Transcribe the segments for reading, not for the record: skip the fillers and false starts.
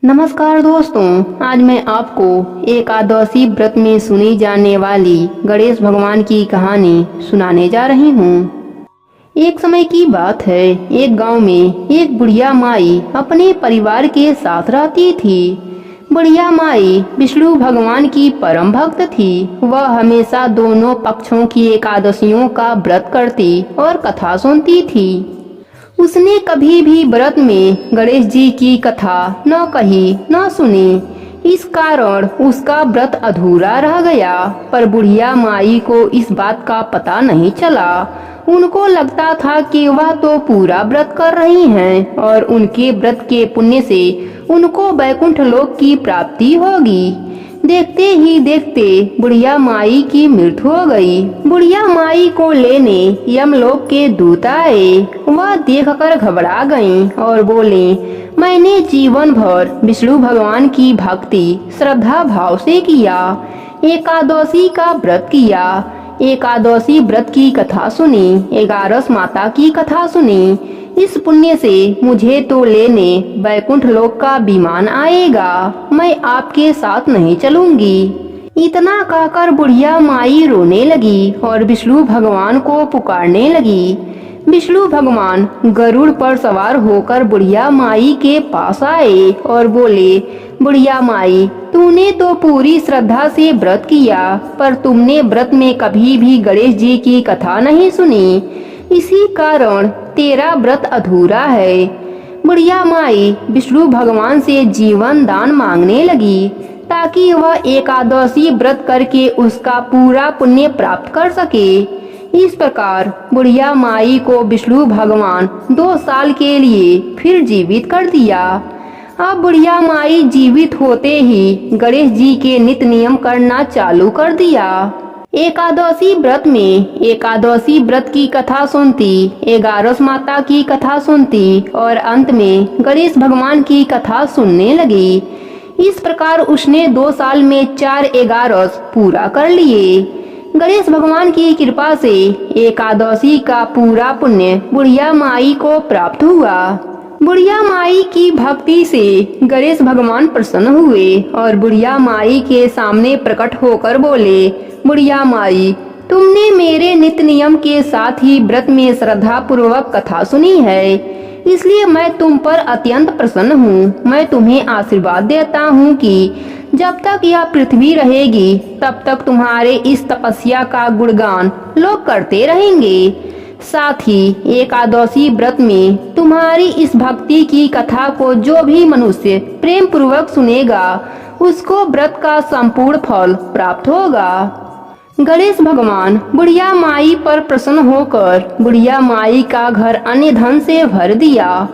नमस्कार दोस्तों, आज मैं आपको एकादशी व्रत में सुनी जाने वाली गणेश भगवान की कहानी सुनाने जा रही हूँ। एक समय की बात है, एक गांव में एक बुढ़िया माई अपने परिवार के साथ रहती थी। बुढ़िया माई विष्णु भगवान की परम भक्त थी। वह हमेशा दोनों पक्षों की एकादशियों का व्रत करती और कथा सुनती थी। उसने कभी भी व्रत में गणेश जी की कथा न कही न सुनी। इस कारण उसका व्रत अधूरा रह गया। पर बुढ़िया माई को इस बात का पता नहीं चला। उनको लगता था कि वह तो पूरा व्रत कर रही हैं और उनके व्रत के पुण्य से उनको वैकुंठ लोक की प्राप्ति होगी। देखते ही देखते बुढ़िया माई की मृत्यु हो गई। बुढ़िया माई को लेने यमलोक के दूत आए। वह देखकर घबरा गईं और बोले, मैंने जीवन भर विष्णु भगवान की भक्ति श्रद्धा भाव से किया, एकादशी का व्रत किया, एकादशी व्रत की कथा सुनी, 11 माता की कथा सुनी। इस पुण्य से मुझे तो लेने वैकुंठ लोक का विमान आएगा। मैं आपके साथ नहीं चलूंगी। इतना कहकर बुढ़िया माई रोने लगी और विष्णु भगवान को पुकारने लगी। विष्णु भगवान गरुड़ पर सवार होकर बुढ़िया माई के पास आए और बोले, बुढ़िया माई, तूने तो पूरी श्रद्धा से व्रत किया, पर तुमने व्रत में कभी भी गणेश जी की कथा नहीं सुनी। इसी कारण तेरा व्रत अधूरा है। बुढ़िया माई विष्णु भगवान से जीवन दान मांगने लगी ताकि वह एकादशी व्रत करके उसका पूरा पुण्य प्राप्त कर सके। इस प्रकार बुढ़िया माई को विष्णु भगवान 2 साल के लिए फिर जीवित कर दिया। अब बुढ़िया माई जीवित होते ही गणेश जी के नित्य नियम करना चालू कर दिया। एकादशी व्रत में एकादशी व्रत की कथा सुनती, 11 माता की कथा सुनती और अंत में गणेश भगवान की कथा सुनने लगी। इस प्रकार उसने 2 साल में 4 11 पूरा कर लिए। गणेश भगवान की कृपा से एकादशी का पूरा पुण्य बुढ़िया माई को प्राप्त हुआ। बुढ़िया माई की भक्ति से गणेश भगवान प्रसन्न हुए और बुढ़िया माई के सामने प्रकट होकर बोले, बुढ़िया माई, तुमने मेरे नित्य नियम के साथ ही व्रत में श्रद्धा पूर्वक कथा सुनी है, इसलिए मैं तुम पर अत्यंत प्रसन्न हूँ। मैं तुम्हें आशीर्वाद देता हूँ कि जब तक यह पृथ्वी रहेगी तब तक तुम्हारे इस तपस्या का गुणगान लोग करते रहेंगे। साथ ही एकादशी व्रत में तुम्हारी इस भक्ति की कथा को जो भी मनुष्य प्रेम पूर्वक सुनेगा उसको व्रत का संपूर्ण फल प्राप्त होगा। गणेश भगवान बुढ़िया माई पर प्रसन्न होकर बुढ़िया माई का घर अन्य धन से भर दिया।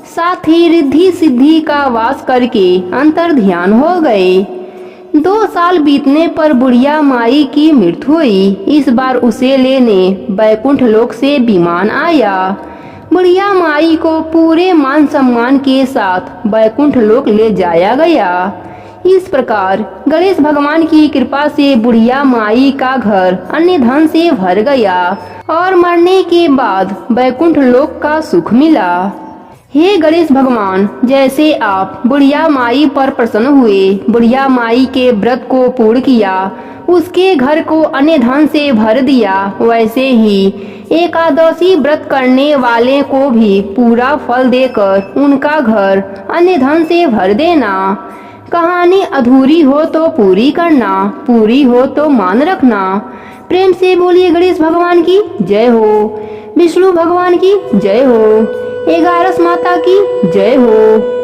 साथ ही रिद्धि सिद्धि का वास करके अंतर ध्यान हो गए। 2 साल बीतने पर बुढ़िया माई की मृत्यु हुई। इस बार उसे लेने वैकुंठ लोक से विमान आया। बुढ़िया माई को पूरे मान सम्मान के साथ वैकुंठ लोक ले जाया गया। इस प्रकार गणेश भगवान की कृपा से बुढ़िया माई का घर अन्य धन से भर गया और मरने के बाद वैकुंठ लोक का सुख मिला। हे गणेश भगवान, जैसे आप बुढ़िया माई पर प्रसन्न हुए, बुढ़िया माई के व्रत को पूर्ण किया, उसके घर को अन्य धन से भर दिया, वैसे ही एकादशी व्रत करने वाले को भी पूरा फल देकर उनका घर अन्य धन से भर देना। कहानी अधूरी हो तो पूरी करना, पूरी हो तो मान रखना। प्रेम से बोलिए गणेश भगवान की जय हो, विष्णु भगवान की जय हो, 11 माता की जय हो।